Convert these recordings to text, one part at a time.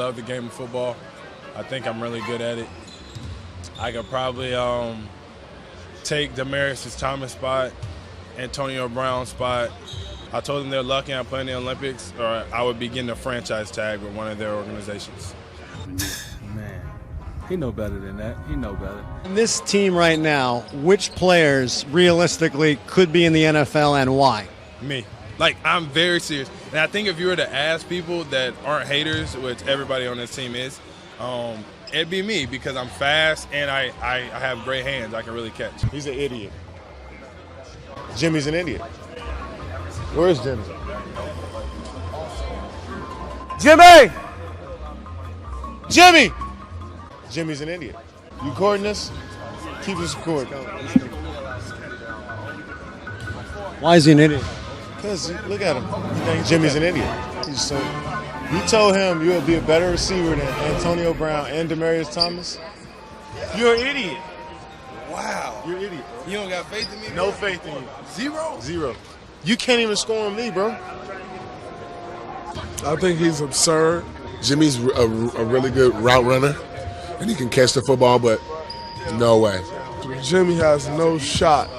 love the game of football. I think I'm really good at it. I could probably take Demaryius Thomas' spot, Antonio Brown's spot. I told them they're lucky I'm playing the Olympics, or I would be getting a franchise tag with one of their organizations. Man, he know better than that. He know better. In this team right now, which players realistically could be in the NFL and why? Me. Like, I'm very serious. And I think if you were to ask people that aren't haters, which everybody on this team is, it'd be me because I'm fast and I have great hands. I can really catch. He's an idiot. Jimmy's an idiot. Where's Jimmy? Jimmy! Jimmy! Jimmy's an idiot. You recording this? Keep this recorded. Why is he an idiot? Because look at him. You think Jimmy's an idiot. You told him you'll be a better receiver than Antonio Brown and Demaryius Thomas? You're an idiot. Wow. You're an idiot. You don't got faith in me? No faith in you. Zero? Zero. You can't even score on me, bro. I think he's absurd. Jimmy's a really good route runner, and he can catch the football, but no way. Jimmy has no shot.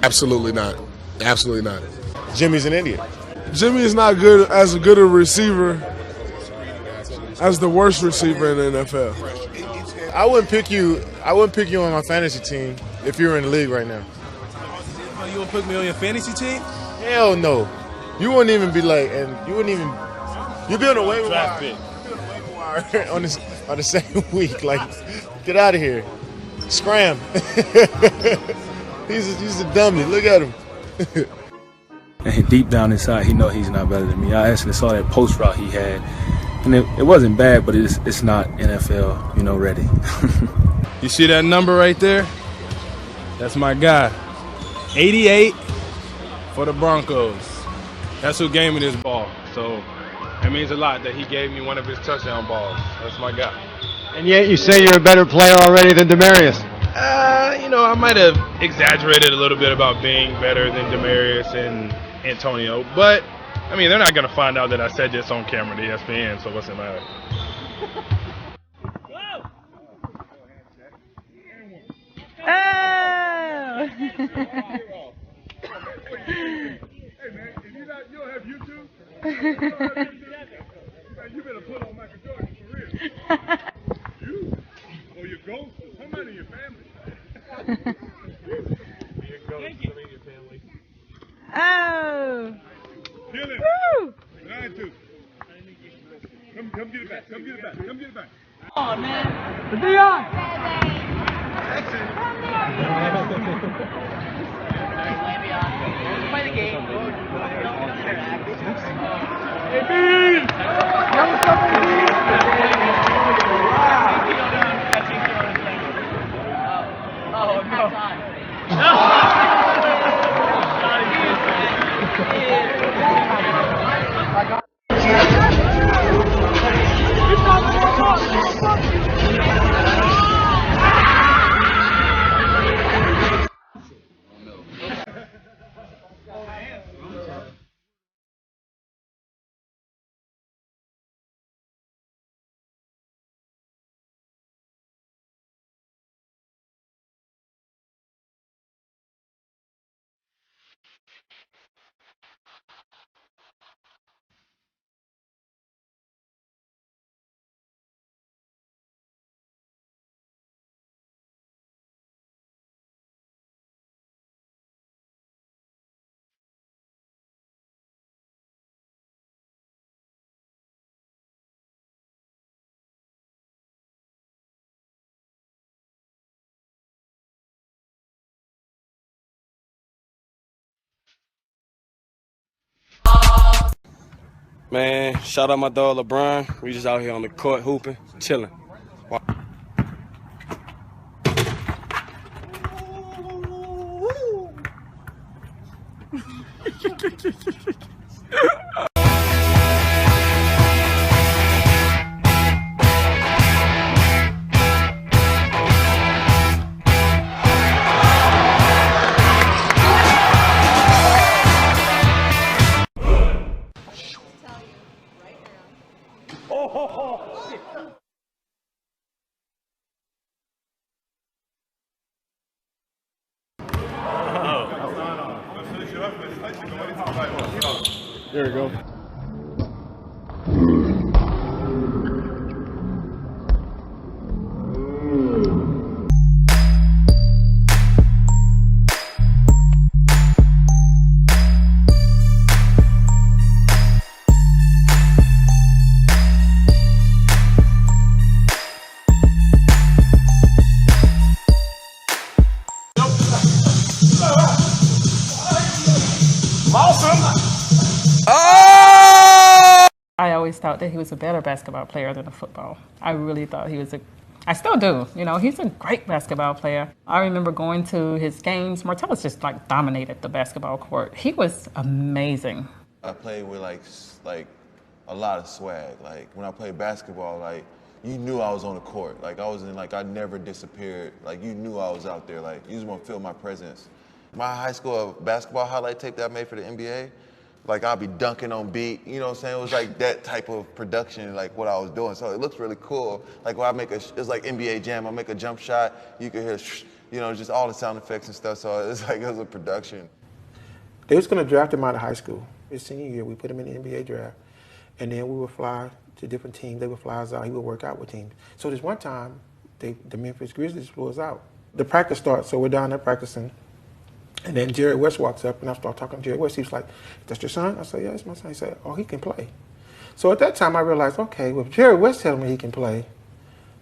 Absolutely not. Absolutely not. Jimmy's an idiot. Jimmy is not good as a good a receiver as the worst receiver in the NFL. I wouldn't pick you on my fantasy team if you were in the league right now. Oh, you would put me on your fantasy team? Hell no. You wouldn't even be like, and you wouldn't even. You'd be on the waiver wire on the same week. Like, get out of here. Scram. he's a dummy. Look at him. And deep down inside, he know he's not better than me. I actually saw that post route he had, and it wasn't bad, but it's not NFL, ready. You see that number right there? That's my guy. 88 for the Broncos. That's who gave me this ball. So it means a lot that he gave me one of his touchdown balls. That's my guy. And yet you say you're a better player already than Demaryius. I might have exaggerated a little bit about being better than Demaryius and Antonio, but I mean, they're not going to find out that I said this on camera to ESPN, so what's it matter? Oh! Hey man, if you don't have YouTube, you better put on Michael Jordan for real. You or your ghost or somebody in your family. Your ghost, somebody in your family. Oh! Kill him. Woo! Trying to. Come get it back. Come get it back. Come get it back. Oh man! Dion! Play the game. Hey, Bean! What's up, Bean? Oh, no. Man, shout out my dog LeBron. We just out here on the court hooping, chilling. There we go. I always thought that he was a better basketball player than a football. I really thought he was I still do. You know, he's a great basketball player. I remember going to his games. Martellus just like dominated the basketball court. He was amazing. I played with like a lot of swag. Like when I played basketball, like you knew I was on the court. Like I never disappeared. Like you knew I was out there. Like you just want to feel my presence. My high school basketball highlight tape that I made for the NBA, like I'll be dunking on beat, you know what I'm saying? It was like that type of production, like what I was doing. So it looks really cool. Like when I make it's like NBA Jam, I make a jump shot, you can hear, you know, just all the sound effects and stuff. So it's like it was a production. They was gonna draft him out of high school. His senior year, we put him in the NBA draft. And then we would fly to different teams. They would fly us out. He would work out with teams. So this one time, the Memphis Grizzlies flew us out. The practice starts, so we're down there practicing. And then Jerry West walks up, and I start talking to Jerry West. He was like, "That's your son?" I said, "Yeah, that's my son." He said, "Oh, he can play." So at that time, I realized, okay, well, if Jerry West telling me he can play,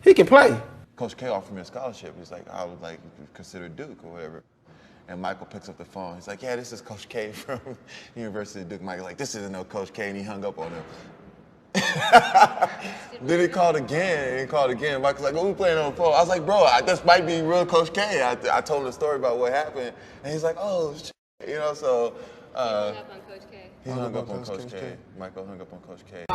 he can play. Coach K offered me a scholarship. He's like, I would like consider Duke or whatever. And Michael picks up the phone. He's like, "Yeah, this is Coach K from University of Duke." Michael's like, "This isn't no Coach K," and he hung up on him. Then he called again. Michael's like, "Oh, we playing on the phone." I was like, "Bro, this might be real Coach K." I told him the story about what happened, and he's like, "Oh, shit." You know, so. He hung up on Coach K. He hung up on Coach K. Michael hung up on Coach K.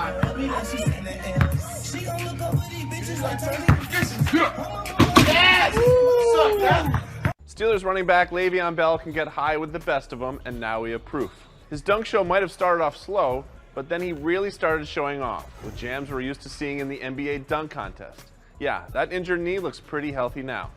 Steelers running back Le'Veon Bell can get high with the best of them, and now we have proof. His dunk show might have started off slow, but then he really started showing off, with jams we're used to seeing in the NBA dunk contest. Yeah, that injured knee looks pretty healthy now.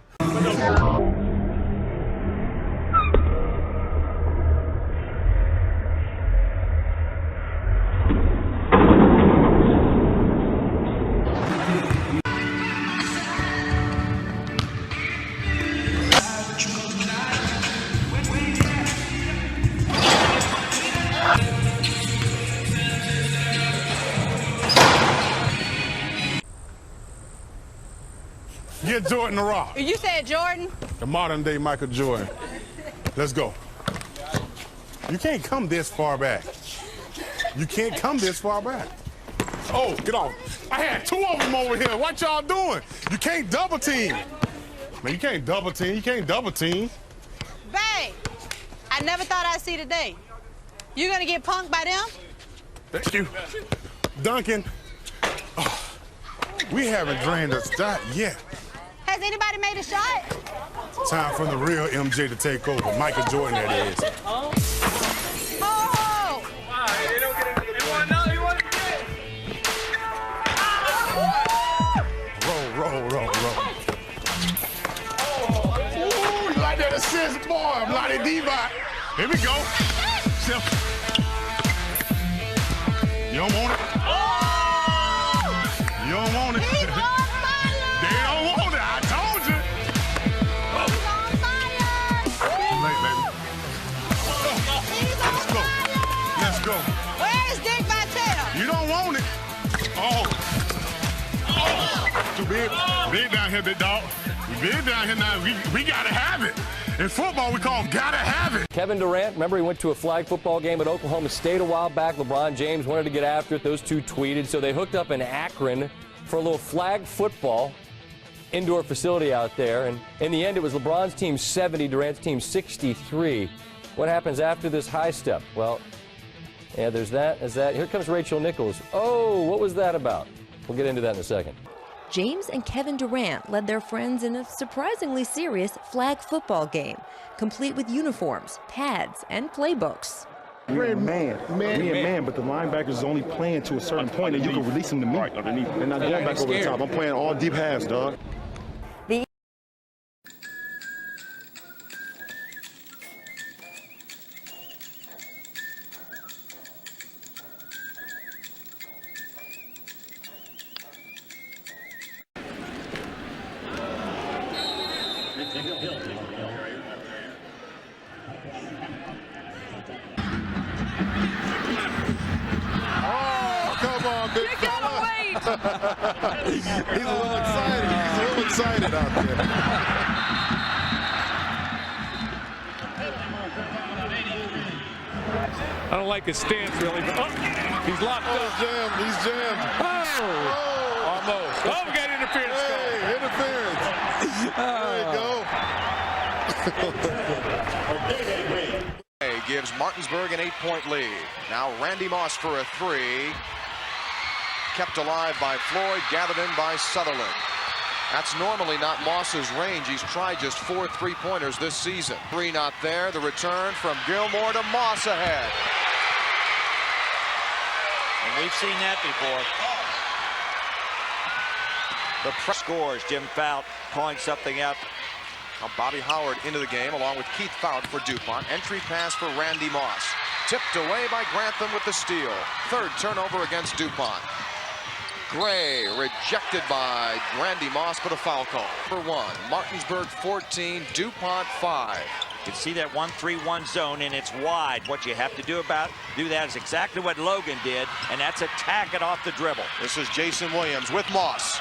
Get Jordan the rock. You said Jordan? The modern day Michael Jordan. Let's go. You can't come this far back. You can't come this far back. Oh, get off. I had two of them over here. What y'all doing? You can't double team. Man, you can't double team. You can't double team. Babe, I never thought I'd see today. You gonna get punked by them? Thank you. Duncan, oh, we haven't drained us that yet. Has anybody made a shot? Time for the real MJ to take over. Michael Jordan, that is. Oh! Roll. Ooh, you like that assist, boy? Bloody D-Bot. Here we go. You don't want it? You don't want it? They don't want it. I told you. Too late, baby. Let's go. Where's Dick Vitale? You don't want it. Oh. Too big. Big down here, big dog. We big down here now. We gotta have it. In football, we call them gotta have it. Kevin Durant, remember he went to a flag football game at Oklahoma State a while back. LeBron James wanted to get after it. Those two tweeted. So they hooked up in Akron for a little flag football indoor facility out there. And in the end, it was LeBron's team 70, Durant's team 63. What happens after this high step? Well, yeah, there's that. Here comes Rachel Nichols. Oh, what was that about? We'll get into that in a second. James and Kevin Durant led their friends in a surprisingly serious flag football game, complete with uniforms, pads, and playbooks. We're a man, but the linebacker is only playing to a certain point, and you can release him to me. And not going back over the top. I'm playing all deep halves, dog. Come on, big fella. He's a little excited. He's a little excited out there. I don't like his stance really, but he's locked up. He's jammed. Oh, almost. Oh, we got interference. Hey, interference. There you go. Gives Martinsburg an 8-point lead. Now Randy Moss for a three. Kept alive by Floyd, gathered in by Sutherland. That's normally not Moss's range. He's tried just 4 3-pointers this season. 3 not there. The return from Gilmore to Moss ahead. And we've seen that before. The press scores. Jim Fout calling something up. Now Bobby Howard into the game along with Keith Fout for DuPont. Entry pass for Randy Moss. Tipped away by Grantham with the steal. 3rd turnover against DuPont. Gray rejected by Randy Moss for the foul call. For 1, Martinsburg 14, DuPont 5. You can see that 1-3-1 zone, and it's wide. What you have to do that is exactly what Logan did, and that's attack it off the dribble. This is Jason Williams with Moss.